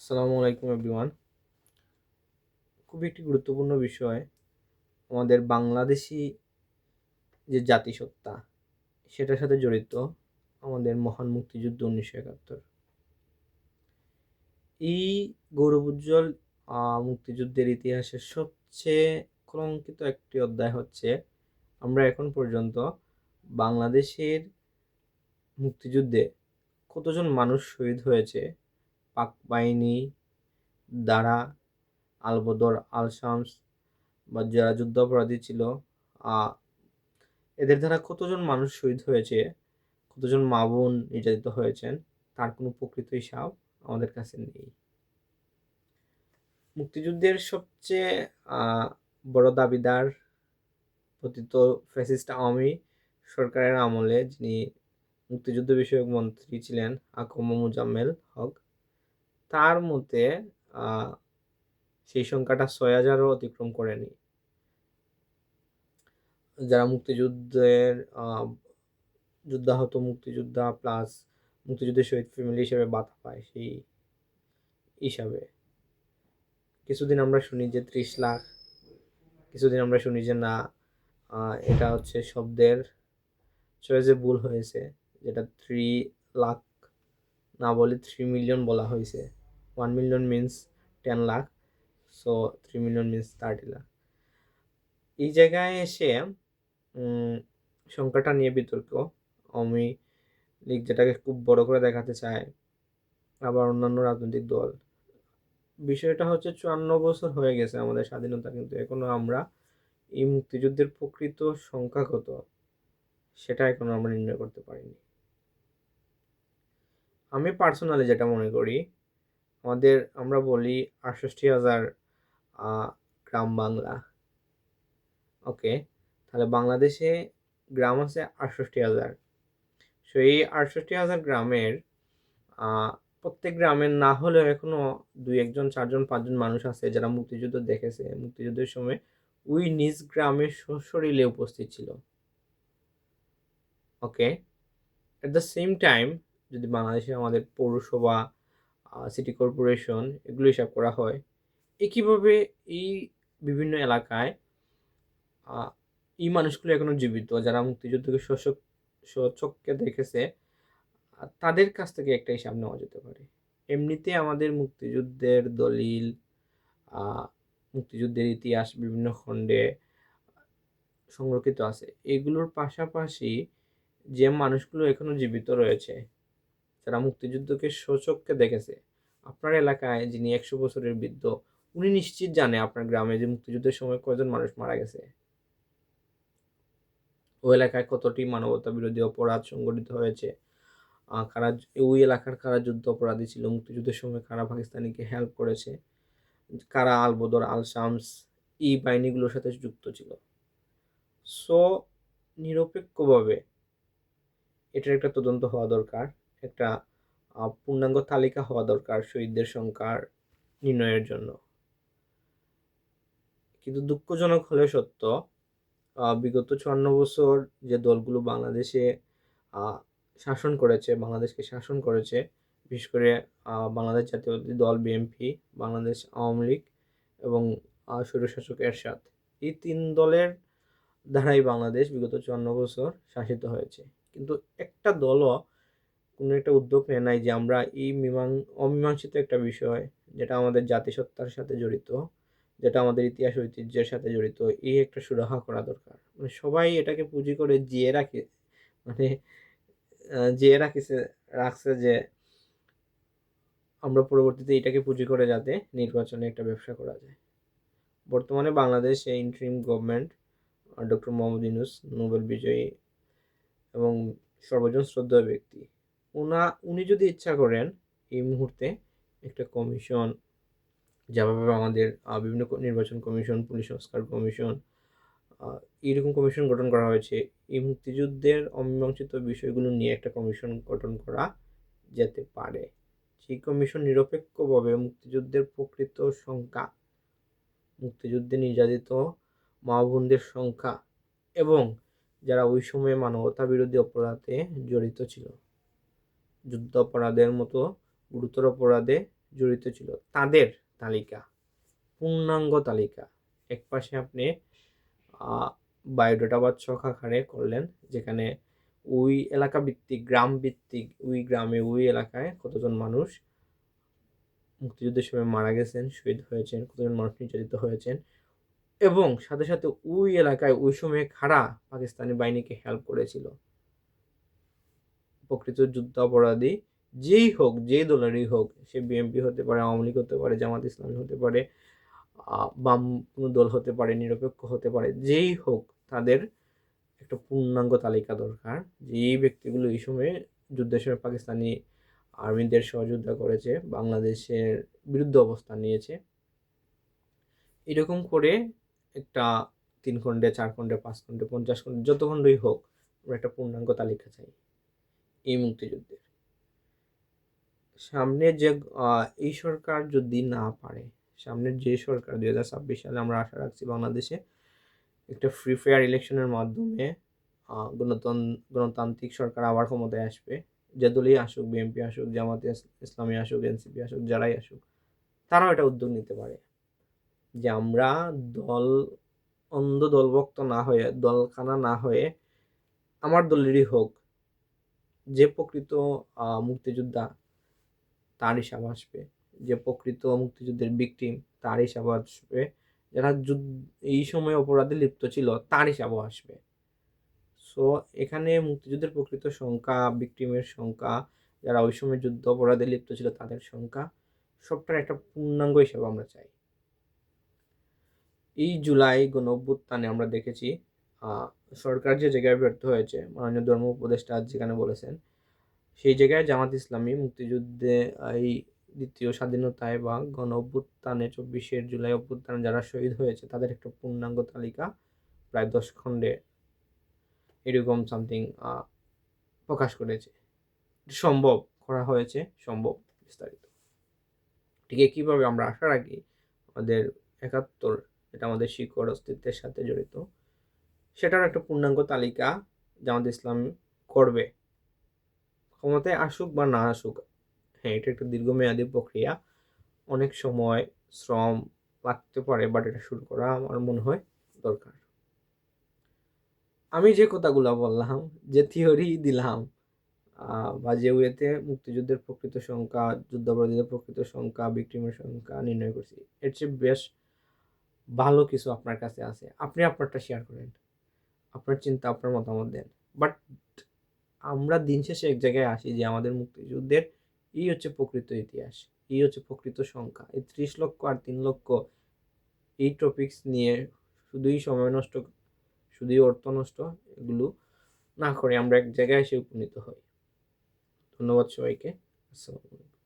আসসালামু আলাইকুম এভরিওয়ান। খুবই একটি গুরুত্বপূর্ণ বিষয় আমাদের বাংলাদেশী যে জাতিসত্তা সেটার সাথে জড়িত আমাদের মহান মুক্তিযুদ্ধ ১৯৭১। এই গৌরবোজ্জ্বল মুক্তিযুদ্ধের ইতিহাসের সবচেয়ে কলঙ্কিত একটি অধ্যায় হচ্ছে আমরা এখন পর্যন্ত বাংলাদেশের মুক্তিযুদ্ধে কতজন মানুষ শহীদ হয়েছে পাক বাহিনী দ্বারা, আলবদর, আল শামস বা যারা যুদ্ধাপরাধী ছিল এদের দ্বারা কতজন মানুষ শহীদ হয়েছে, কতজন মা বোন নির্যাতিত হয়েছেন, তার কোনো প্রকৃত হিসাব আমাদের কাছে নেই। মুক্তিযুদ্ধের সবচেয়ে বড় দাবিদার পতিত ফ্যাসিস্ট আওয়ামী সরকারের আমলে যিনি মুক্তিযুদ্ধ বিষয়ক মন্ত্রী ছিলেন আকম মোজাম্মেল হক, তার মতে সেই সংখ্যাটা ৬,০০০ও অতিক্রম করেনি। যারা মুক্তিযুদ্ধের যুদ্ধাহত মুক্তিযোদ্ধা প্লাস মুক্তিযুদ্ধের শহীদ ফ্যামিলি হিসেবে বাধা পায়, সেই হিসাবে কিছুদিন আমরা শুনি যে ৩০ লাখ, কিছুদিন আমরা শুনি যে না, এটা হচ্ছে শব্দের চয়েসে ভুল হয়েছে, যেটা 3 লাখ না বলে 3 মিলিয়ন বলা হয়েছে। 1 million means 10 lakh, so 3 million means 30 lakh. এই জায়গায় এসে সংখ্যাটা নিয়ে বিতর্ক। আওয়ামী লীগ যেটাকে খুব বড় করে দেখাতে চায়, আবার অন্যান্য রাজনৈতিক দল। বিষয়টা হচ্ছে ৫৪ বছর হয়ে গেছে আমাদের স্বাধীনতা, কিন্তু এখনো আমরা এই মুক্তিযুদ্ধের প্রকৃত সংখ্যা কত সেটা এখনো আমরা নির্ণয় করতে পারিনি। আমি পার্সোনালি যেটা মনে করি, আমরা বলি ৬৮,০০০ গ্রাম বাংলা। ওকে, তাহলে বাংলাদেশে গ্রাম আছে ৬৮,০০০। সো এই ৬৮,০০০ গ্রামের প্রত্যেক গ্রামের না হলেও এখনো ২-১জন, ৪জন, ৫জন মানুষ আছে যারা মুক্তিযুদ্ধ দেখেছে, মুক্তিযুদ্ধের সময় ওই নিজ গ্রামে সশরীরে উপস্থিত ছিল। ওকে, অ্যাট দ্য সেম টাইম যদি বাংলাদেশে আমাদের পৌরসভা, সিটি কর্পোরেশন এগুলো হিসাব করা হয়, একইভাবে এই বিভিন্ন এলাকায় এই মানুষগুলো এখনো জীবিত, যারা মুক্তিযুদ্ধকে স্বচক্ষে দেখেছে, তাদের কাছ থেকে একটা হিসাব নেওয়া যেতে পারে। এমনিতে আমাদের মুক্তিযুদ্ধের দলিল, মুক্তিযুদ্ধের ইতিহাস বিভিন্ন খণ্ডে সংরক্ষিত আছে। এগুলোর পাশাপাশি যে মানুষগুলো এখনো জীবিত রয়েছে, যারা মুক্তিযুদ্ধকে স্বচক্ষে দেখেছে, আপনার এলাকায় যিনি ১০০ বছরের বৃদ্ধ, উনি নিশ্চিত জানে আপনার গ্রামে যে মুক্তিযুদ্ধের সময় কয়জন মানুষ মারা গেছে, ওই এলাকায় কতটি মানবতা বিরোধী অপরাধ সংঘটিত হয়েছে, কারা ওই এলাকার কারা যুদ্ধ অপরাধী ছিল, মুক্তিযুদ্ধের সময় কারা পাকিস্তানিকে হেল্প করেছে, কারা আলবদর, আল শামস এই বাহিনীগুলোর সাথে যুক্ত ছিল। সো নিরপেক্ষভাবে এটার একটা তদন্ত হওয়া দরকার, একটা পূর্ণাঙ্গ তালিকা হওয়া দরকার শহীদদের সংখ্যার নির্ণয়ের জন্য। কিন্তু দুঃখজনক হলেও সত্য, বিগত ৫৪ বছর যে দলগুলো বাংলাদেশে শাসন করেছে, বাংলাদেশকে শাসন করেছে, বিশেষ করে বাংলাদেশ জাতীয়তাবাদী দল বিএনপি, বাংলাদেশ আওয়ামী লীগ এবং স্বৈরশাসক এরশাদ, এই ৩ দলের দ্বারাই বাংলাদেশ বিগত ৫৪ বছর শাসিত হয়েছে। কিন্তু একটা দলও কোনো একটা উদ্যোগ নেয় নাই যে আমরা এই অমীমাংসিত একটা বিষয়, যেটা আমাদের জাতিসত্তার সাথে জড়িত, যেটা আমাদের ইতিহাস ঐতিহ্যের সাথে জড়িত, এই একটা সুরাহা করা দরকার। মানে সবাই এটাকে পুঁজি করে জিয়ে রাখে, মানে জিয়ে রাখছে যে আমরা পরবর্তীতে এটাকে পুঁজি করে যাতে নির্বাচনে একটা ব্যবসা করা যায়। বর্তমানে বাংলাদেশে interim government, doctor Mohammad Yunus, Nobel বিজয়ী এবং সর্বজন শ্রদ্ধেয় ব্যক্তি, উনি যদি ইচ্ছা করেন এই মুহূর্তে একটা কমিশন, যেভাবে আমাদের বিভিন্ন নির্বাচন কমিশন, পুলিশ সংস্কার কমিশন, এইরকম কমিশন গঠন করা হয়েছে, এই মুক্তিযুদ্ধের অমীমাংসিত বিষয়গুলো নিয়ে একটা কমিশন গঠন করা যেতে পারে। সেই কমিশন নিরপেক্ষভাবে মুক্তিযুদ্ধের প্রকৃত সংখ্যা, মুক্তিযুদ্ধে নির্যাতিত মা বোনদের সংখ্যা এবং যারা ওই সময়ে মানবতা বিরোধী অপরাধে জড়িত ছিল, যুদ্ধ অপরাধের মতো গুরুতর অপরাধে জড়িত ছিল তাদের তালিকা, পূর্ণাঙ্গ তালিকা। একপাশে আপনি বায়োডাটা বা ছকাখারে করলেন, যেখানে ওই এলাকা ভিত্তিক, গ্রাম ভিত্তিক, ওই গ্রামে ওই এলাকায় কতজন মানুষ মুক্তিযুদ্ধের সময় মারা গেছেন, শহীদ হয়েছেন, কতজন মানুষ নির্যাতিত হয়েছেন, এবং সাথে সাথে ওই এলাকায় ওই সময় কারা পাকিস্তানি বাহিনীকে হেল্প করেছিল। প্রকৃত যুদ্ধাপরাধী যেই হোক, যে দলেরই হোক, সে বিএনপি হতে পারে, আওয়ামী লীগ হতে পারে, জামাত ইসলামী হতে পারে, বাম কোনো দল হতে পারে, নিরপেক্ষ হতে পারে, যেই হোক, তাদের একটা পূর্ণাঙ্গ তালিকা দরকার, যে এই ব্যক্তিগুলো এই সময়ে যুদ্ধের সময় পাকিস্তানি আর্মিদের সহযোগিতা করেছে, বাংলাদেশের বিরুদ্ধে অবস্থান নিয়েছে। এরকম করে একটা 3 খণ্ডে, 4 খণ্ডে, 5 খণ্ডে, 50 খণ্ডে, যত খণ্ডই হোক, আমরা একটা পূর্ণাঙ্গ তালিকা চাই এই মুক্তিযুদ্ধের। সামনে যে এই সরকার যদি না পারে, সামনের যে সরকার 2026 সালে আমরা আশা রাখছি বাংলাদেশে একটা ফ্রি ফেয়ার ইলেকশনের মাধ্যমে গণতান্ত্রিক সরকার আবার ক্ষমতায় আসবে। যে দলই আসুক, বিএনপি আসুক, জামাতে ইসলামী আসুক, এনসিপি আসুক, যারাই আসুক, তারাও এটা উদ্যোগ নিতে পারে যে আমরা অন্ধ দলভক্ত না হয়ে, দলখানা না হয়ে, আমার দলেরই হোক, যে প্রকৃত মুক্তিযোদ্ধা তার হিসাব আসবে, যে প্রকৃত মুক্তিযুদ্ধের ভিকটিম তার হিসাব আসবে, যারা এই সময় অপরাধে লিপ্ত ছিল তার হিসাবও আসবে। সো এখানে মুক্তিযুদ্ধের প্রকৃত সংখ্যা, ভিকটিমের সংখ্যা, যারা ওই সময় যুদ্ধ অপরাধে লিপ্ত ছিল তাদের সংখ্যা, সবটার একটা পূর্ণাঙ্গ হিসাব আমরা চাই। এই জুলাই গণঅভ্যুত্থানে আমরা দেখেছি সরকার যে জায়গায় ব্যর্থ হয়েছে, মাননীয় ধর্ম উপদেষ্টা যেখানে বলেছেন, সেই জায়গায় জামাত ইসলামী মুক্তিযুদ্ধে এই দ্বিতীয় স্বাধীনতায় বা গণঅভ্যুত্থানে 24 জুলাই অভ্যুত্থানে যারা শহীদ হয়েছে তাদের একটা পূর্ণাঙ্গ তালিকা প্রায় 10 খণ্ডে এরকম সামথিং প্রকাশ করেছে। সম্ভব করা হয়েছে, সম্ভব বিস্তারিত। ঠিক একইভাবে আমরা আশা রাখি আমাদের 71, এটা আমাদের শিকড় অস্তিত্বের সাথে জড়িত, সেটার একটা পূর্ণাঙ্গ তালিকা জামাত ইসলাম করবে, ক্ষমতায় আসুক বা না আসুক। হ্যাঁ, এটা একটা দীর্ঘমেয়াদী প্রক্রিয়া, অনেক সময় শ্রম লাগতে পারে, বাট এটা শুরু করা আমার মনে হয় দরকার। আমি যে কথাগুলো বললাম, যে থিওরি দিলাম, বা যে ওয়েতে মুক্তিযুদ্ধের প্রকৃত সংখ্যা, যুদ্ধাপরাধীদের প্রকৃত সংখ্যা, ভিকটিমের সংখ্যা নির্ণয় করছি, এর চেয়ে বেশ ভালো কিছু আপনার কাছে আছে। আপনি আপনারটা শেয়ার করেন, আপনার চিন্তা, আপনার মতামত দেন। বাট আমরা দিন শেষে এক জায়গায় আসি যে আমাদের মুক্তিযুদ্ধের এই হচ্ছে প্রকৃত ইতিহাস, এই হচ্ছে প্রকৃত সংখ্যা। এই 30 লক্ষ আর 3 লক্ষ এই টপিকস নিয়ে শুধুই সময় নষ্ট, শুধুই অর্থ নষ্ট, এগুলো না করে আমরা এক জায়গায় এসে উপনীত হই। ধন্যবাদ সবাইকে। আসসালামু আলাইকুম।